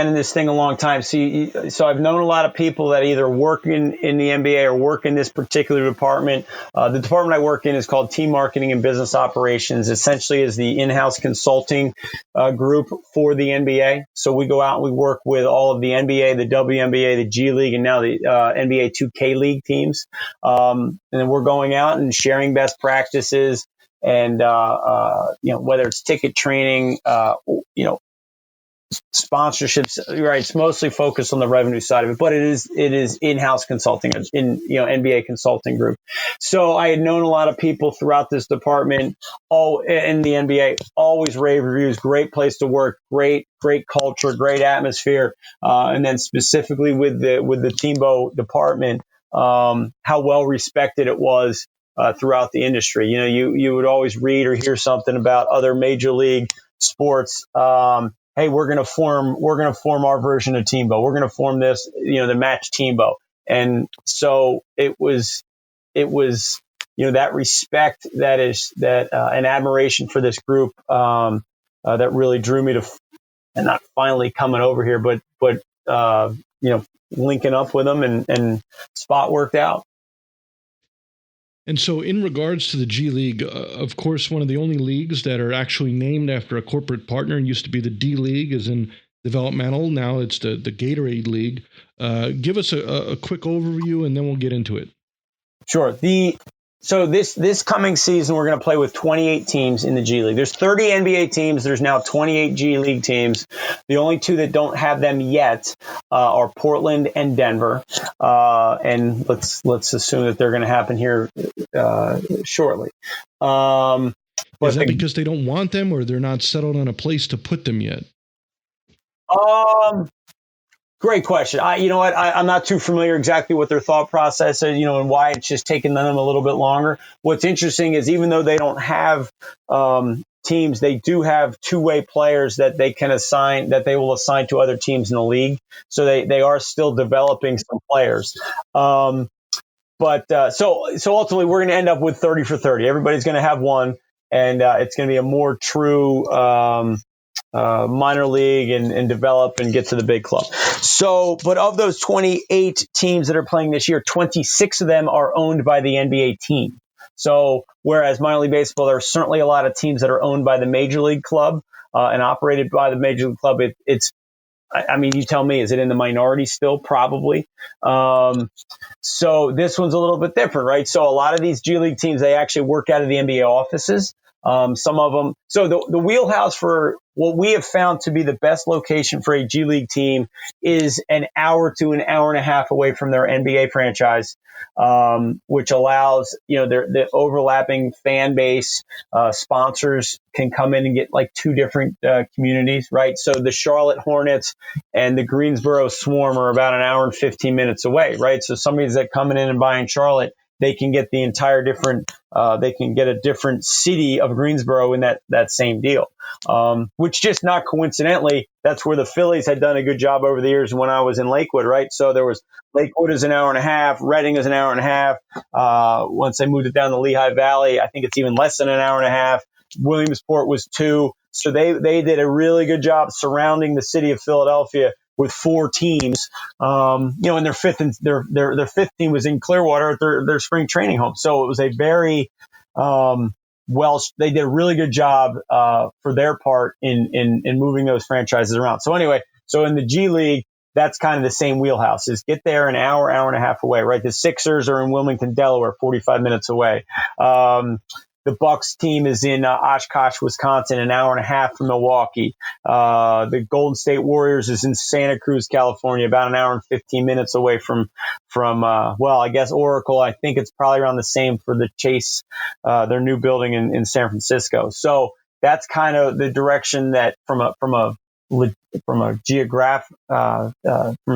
in this thing a long time. So I've known a lot of people that either work in the NBA or work in this particular department. The department I work in is called Team Marketing and Business Operations. Essentially is the in-house consulting group for the NBA. So we go out and we work with all of the NBA, the WNBA, the G League, and now the NBA 2K League teams. And then we're going out and sharing best practices. And, whether it's ticket training, sponsorships, right? It's mostly focused on the revenue side of it, but it is in-house consulting NBA consulting group. So I had known a lot of people throughout this department, all in the NBA, always rave reviews, great place to work, great culture, great atmosphere. And then specifically with the TMBO department, how well respected it was throughout the industry. You would always read or hear something about other major league sports. Hey, we're going to form our version of TMBO. We're going to form this, the match TMBO. And so it was, that respect and admiration for this group, that really drew me to, and not finally coming over here, but linking up with them and spot worked out. And so in regards to the G League, of course, one of the only leagues that are actually named after a corporate partner. It used to be the D League, as in developmental. Now it's the Gatorade League. Give us a quick overview, and then we'll get into it. Sure. So this coming season, we're going to play with 28 teams in the G League. There's 30 NBA teams. There's now 28 G League teams. The only two that don't have them yet are Portland and Denver. And let's assume that they're going to happen here shortly. Is that because they don't want them, or they're not settled on a place to put them yet? Great question. I'm not too familiar exactly what their thought process is, and why it's just taking them a little bit longer. What's interesting is even though they don't have teams, they do have two-way players that they will assign to other teams in the league. So they are still developing some players. So ultimately we're going to end up with 30 for 30. Everybody's going to have one, and it's going to be a more true minor league and develop and get to the big club. So, but of those 28 teams that are playing this year, 26 of them are owned by the NBA team. So, whereas minor league baseball, there are certainly a lot of teams that are owned by the major league club and operated by the major league club. You tell me, is it in the minority still? Probably. So this one's a little bit different, right? So a lot of these G League teams, they actually work out of the NBA offices. Some of them. So the wheelhouse for what we have found to be the best location for a G League team is an hour to an hour and a half away from their NBA franchise, which allows, the overlapping fan base, sponsors can come in and get like two different communities, right? So the Charlotte Hornets and the Greensboro Swarm are about an hour and 15 minutes away, right? So somebody's that coming in and buying Charlotte, they can get the entire they can get a different city of Greensboro in that same deal. Which just not coincidentally, that's where the Phillies had done a good job over the years when I was in Lakewood, right? So there was Lakewood is an hour and a half, Reading is an hour and a half. Once they moved it down the Lehigh Valley, I think it's even less than an hour and a half. Williamsport was 2. So they did a really good job surrounding the city of Philadelphia with 4 teams, and their fifth team was in Clearwater at their spring training home. So it was a very they did a really good job for their part in moving those franchises around. So anyway, so in the G League, that's kind of the same wheelhouse. Is get there an hour and a half away, right? The Sixers are in Wilmington, Delaware, 45 minutes away. the Bucks team is in Oshkosh, Wisconsin, an hour and a half from Milwaukee. The Golden State Warriors is in Santa Cruz, California, about an hour and 15 minutes away from I guess Oracle. I think it's probably around the same for the Chase, their new building in San Francisco. So that's kind of the direction that from a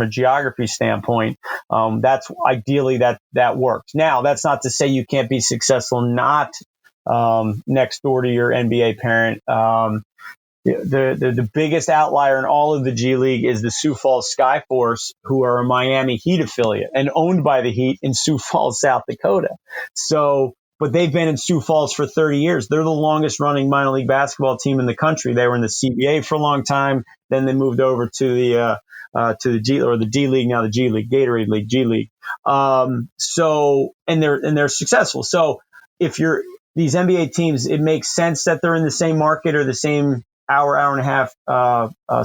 geography standpoint, that's ideally that works. Now, that's not to say you can't be successful not next door to your NBA parent. The biggest outlier in all of the G League is the Sioux Falls Skyforce, who are a Miami Heat affiliate and owned by the Heat in Sioux Falls, South Dakota. But they've been in Sioux Falls for 30 years. They're the longest running minor league basketball team in the country. They were in the CBA for a long time. Then they moved over to the G or the D League, now the G League, Gatorade League, G League. And they're successful. So if you're these NBA teams, it makes sense that they're in the same market or the same hour and a half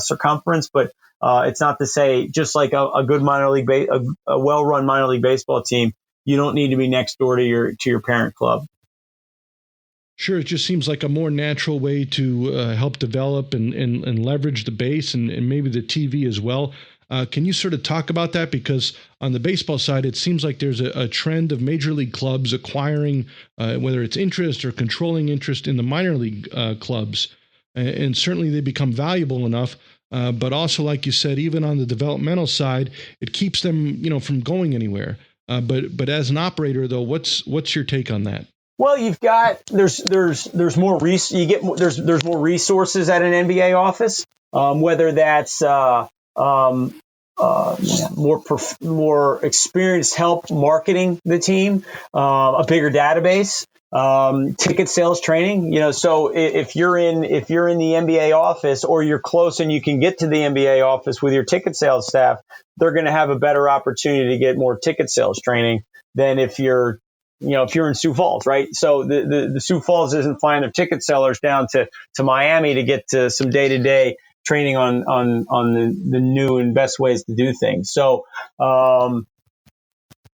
circumference, but it's not to say, just like a good minor league, a well-run minor league baseball team, you don't need to be next door to your parent club. Sure, it just seems like a more natural way to help develop and leverage the base and maybe the TV as well. Can you sort of talk about that? Because on the baseball side, it seems like there's a trend of major league clubs acquiring, whether it's interest or controlling interest in the minor league clubs. And certainly they become valuable enough. But also, like you said, even on the developmental side, it keeps them, from going anywhere. But as an operator, though, what's your take on that? Well, you've got there's more there's more resources at an NBA office, whether that's more experienced help marketing the team, a bigger database, ticket sales training. So if you're in the NBA office or you're close and you can get to the NBA office with your ticket sales staff, they're going to have a better opportunity to get more ticket sales training than if you're in Sioux Falls, right? So the Sioux Falls isn't flying their ticket sellers down to Miami to get to some day-to-day training on the new and best ways to do things. So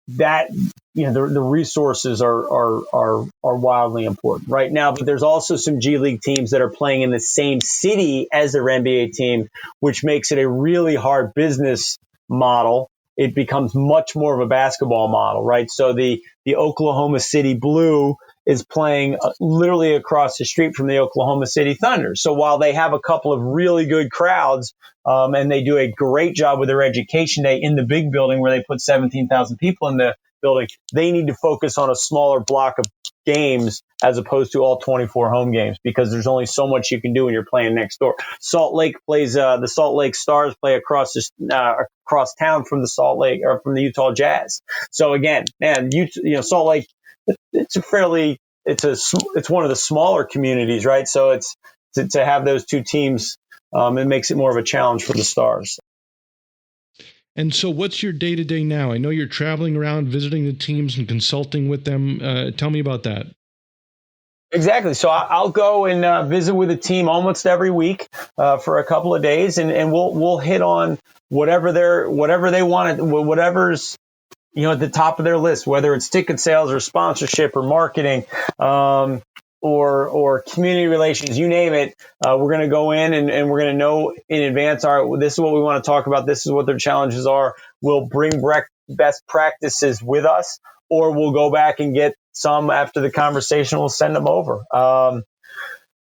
that the resources are wildly important right now. But there's also some G League teams that are playing in the same city as their NBA team, which makes it a really hard business model. It becomes much more of a basketball model, right? So the Oklahoma City Blue is playing literally across the street from the Oklahoma City Thunder. So while they have a couple of really good crowds, and they do a great job with their education day in the big building where they put 17,000 people in the building, they need to focus on a smaller block of games as opposed to all 24 home games, because there's only so much you can do when you're playing next door. Salt Lake plays, the Salt Lake Stars play across town from the Salt Lake or from the Utah Jazz. So again, man, Salt Lake, it's one of the smaller communities, right? So it's to have those two teams, it makes it more of a challenge for the Stars. And so what's your day-to-day now? I know you're traveling around visiting the teams and consulting with them. Tell me about that. Exactly. So I'll go and visit with a team almost every week for a couple of days, and we'll hit on whatever they want, whatever's at the top of their list, whether it's ticket sales or sponsorship or marketing, or community relations, you name it. We're going to go in and we're going to know in advance, all right, this is what we want to talk about. This is what their challenges are. We'll bring best practices with us, or we'll go back and get some after the conversation. We'll send them over.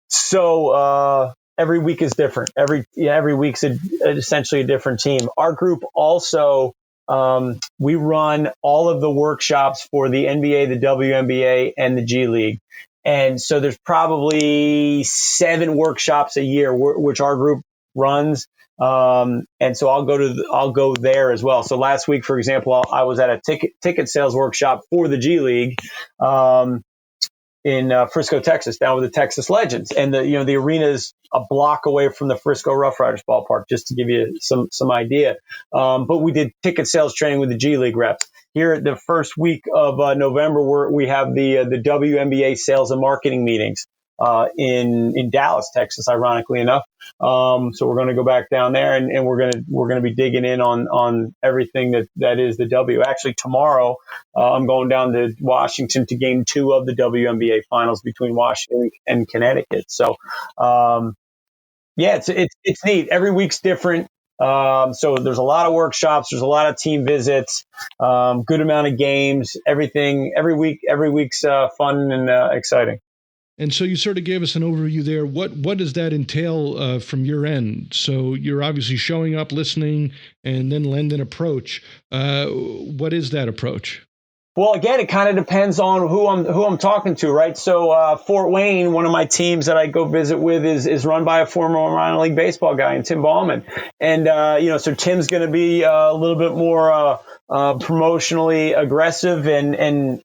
So every week is different. Every week's essentially a different team. Our group also, we run all of the workshops for the NBA, the WNBA, and the G League. And so there's probably 7 workshops a year which our group runs. And so I'll go there as well. So last week, for example, I was at a ticket sales workshop for the G League, in Frisco, Texas, down with the Texas Legends. And the arena is a block away from the Frisco Rough Riders ballpark, just to give you some idea. But we did ticket sales training with the G League reps. Here the first week of November, we have the WNBA sales and marketing meetings in Dallas, Texas, ironically enough. So we're going to go back down there, and we're going to be digging in on everything that is the W. Actually, tomorrow I'm going down to Washington to Game 2 of the WNBA Finals between Washington and Connecticut. So yeah, it's neat. Every week's different. So there's a lot of workshops. There's a lot of team visits. Good amount of games. Everything every week's fun and exciting. And so you sort of gave us an overview there. What does that entail from your end? So you're obviously showing up, listening, and then lend an approach. What is that approach? Well, again, it kind of depends on who I'm talking to, right? So Fort Wayne, one of my teams that I go visit with, is run by a former minor league baseball guy, and Tim Ballman. And so Tim's going to be a little bit more promotionally aggressive and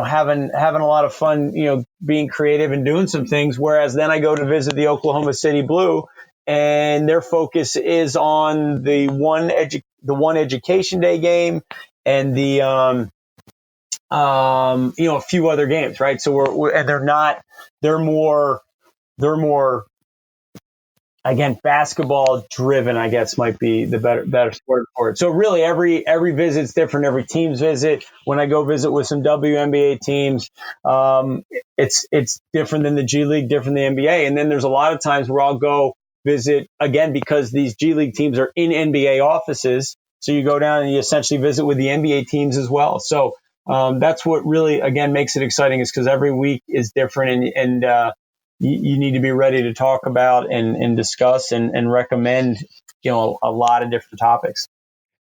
having a lot of fun, being creative and doing some things. Whereas then I go to visit the Oklahoma City Blue, and their focus is on the one education day game and the a few other games, right? So they're more again, basketball driven, I guess, might be the better word for it. So really every visit's different, every team's visit. When I go visit with some WNBA teams, it's different than the G League, different than the NBA. And then there's a lot of times where I'll go visit, again, because these G League teams are in NBA offices. So you go down and you essentially visit with the NBA teams as well. So that's what really, again, makes it exciting, is because every week is different, and you need to be ready to talk about and discuss and recommend, a lot of different topics.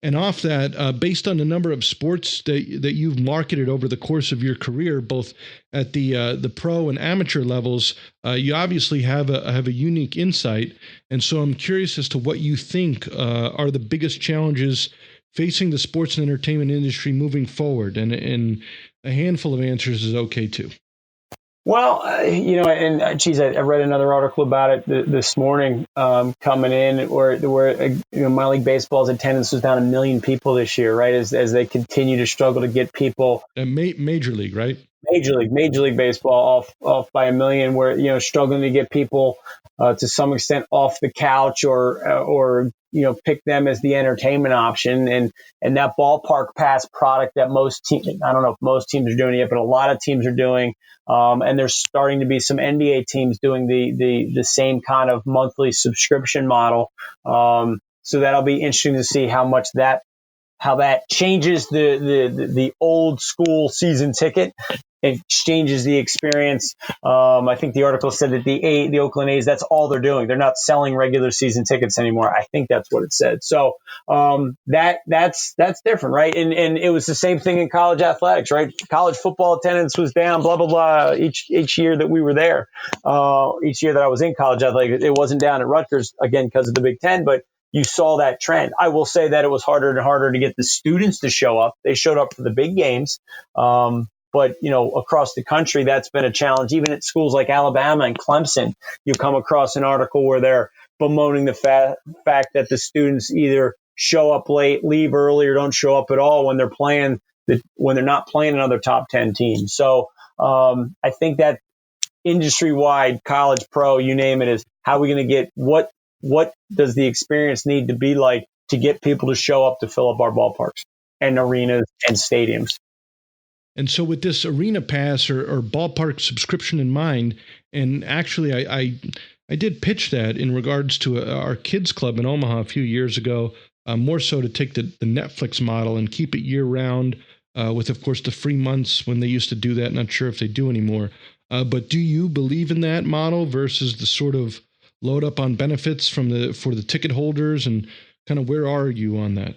And off that, based on the number of sports that you've marketed over the course of your career, both at the pro and amateur levels, you obviously have a unique insight. And so I'm curious as to what you think are the biggest challenges facing the sports and entertainment industry moving forward. And a handful of answers is okay too. Well, I read another article about it this morning coming in, where minor league baseball's attendance was down 1 million people this year, right? As they continue to struggle to get people. Major league, right? Major league baseball off by 1 million, where struggling to get people to some extent off the couch or pick them as the entertainment option, and that ballpark pass product that most teams, I don't know if most teams are doing it yet, but a lot of teams are doing. And there's starting to be some NBA teams doing the same kind of monthly subscription model. So that'll be interesting to see how that changes the old school season ticket. It changes the experience. I think the article said that the Oakland A's, that's all they're doing. They're not selling regular season tickets anymore. I think that's what it said. So that's different, right? And it was the same thing in college athletics, right? College football attendance was down, blah blah blah. Each year that we were there, each year that I was in college athletics, it wasn't down at Rutgers again because of the Big Ten, but you saw that trend. I will say that it was harder and harder to get the students to show up. They showed up for the big games. But, across the country, that's been a challenge. Even at schools like Alabama and Clemson, you come across an article where they're bemoaning the fact that the students either show up late, leave early, or don't show up at all when they're not playing another top 10 team. So I think that industry-wide, college, pro, you name it, is how are we going to get what does the experience need to be like to get people to show up to fill up our ballparks and arenas and stadiums. And so with this arena pass or ballpark subscription in mind, and actually I did pitch that in regards to our kids club in Omaha a few years ago, more so to take the Netflix model and keep it year round with, of course, the free months when they used to do that. Not sure if they do anymore. But do you believe in that model versus the sort of load up on benefits for the ticket holders, and kind of where are you on that?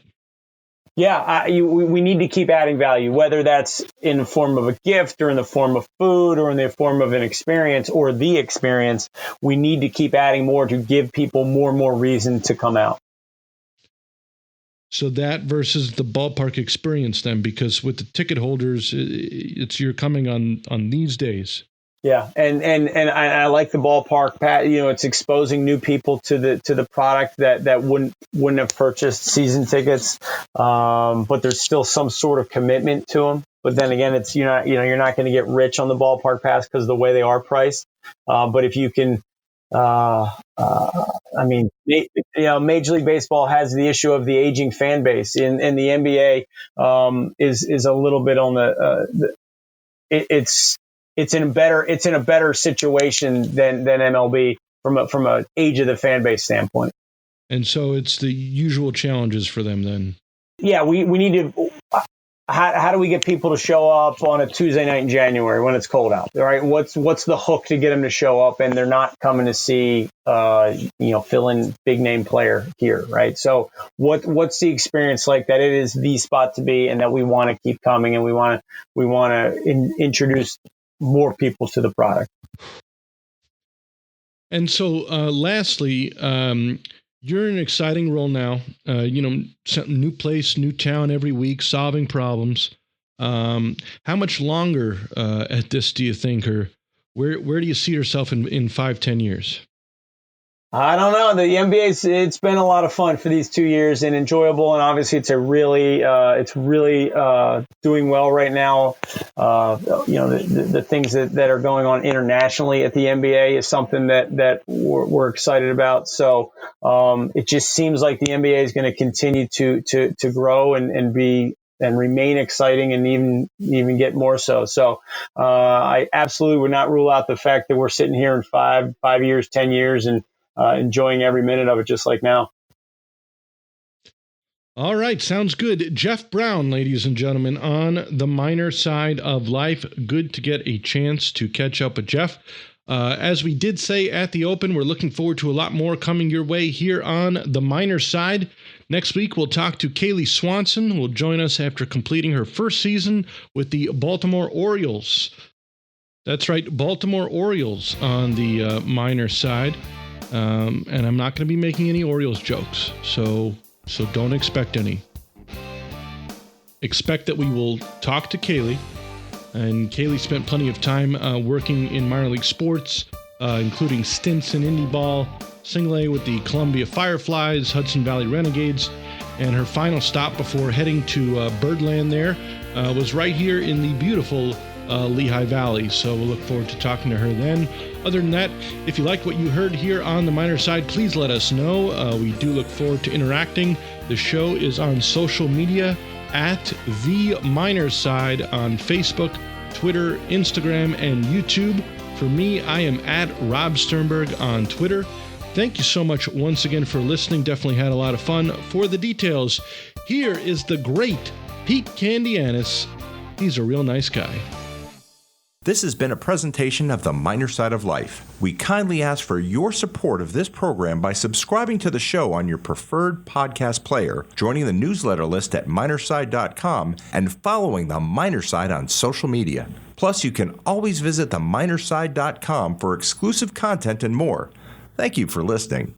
Yeah, we need to keep adding value, whether that's in the form of a gift or in the form of food or in the form of an experience or the experience. We need to keep adding more to give people more and more reason to come out. So that versus the ballpark experience then, because with the ticket holders, it's you're coming on these days. Yeah, and I like the ballpark, Pat. It's exposing new people to the product that wouldn't have purchased season tickets, but there's still some sort of commitment to them. But then again, it's you're not going to get rich on the ballpark pass because of the way they are priced. But if you can I mean, Major League Baseball has the issue of the aging fan base, and the NBA is a little bit on it's in a better situation than MLB from a age of the fan base standpoint. And so it's the usual challenges for them then. Yeah, we need to. How do we get people to show up on a Tuesday night in January when it's cold out? All right, what's the hook to get them to show up and they're not coming to see fill in big name player here, right? So what's the experience like that it is the spot to be and that we want to keep coming and we want to introduce more people to the product. And so lastly, you're in an exciting role now, new place, new town every week, solving problems. How much longer at this do you think, or where do you see yourself in 5-10 years? I don't know. The NBA, it's been a lot of fun for these 2 years and enjoyable. And obviously it's really doing well right now. The things that are going on internationally at the NBA is something that we're excited about. So, it just seems like the NBA is going to continue to grow and remain exciting and even get more so. So, I absolutely would not rule out the fact that we're sitting here in 5 years, 10 years and, enjoying every minute of it, just like now. All right. Sounds good. Geoff Brown, ladies and gentlemen, on the minor side of life. Good to get a chance to catch up with Geoff. As we did say at the open, we're looking forward to a lot more coming your way here on the minor side. Next week, we'll talk to Kaylee Swanson, who will join us after completing her first season with the Baltimore Orioles. That's right, Baltimore Orioles on the minor side. And I'm not going to be making any Orioles jokes, so don't expect any. Expect that we will talk to Kaylee, and Kaylee spent plenty of time working in minor league sports, including stints in Indy Ball, Single A with the Columbia Fireflies, Hudson Valley Renegades, and her final stop before heading to Birdland there was right here in the beautiful Lehigh Valley. So we'll look forward to talking to her then. Other than that, if you like what you heard here on the minor side, please let us know. We do look forward to interacting. The show is on social media at The Minor Side on Facebook, Twitter, Instagram, and YouTube. For me, I am at Rob Sternberg on Twitter. Thank you so much once again for listening. Definitely had a lot of fun. For the details, here is the great Pete Candianis. He's a real nice guy. This has been a presentation of The Minor Side of Life. We kindly ask for your support of this program by subscribing to the show on your preferred podcast player, joining the newsletter list at minorside.com, and following The Minor Side on social media. Plus, you can always visit theminorside.com for exclusive content and more. Thank you for listening.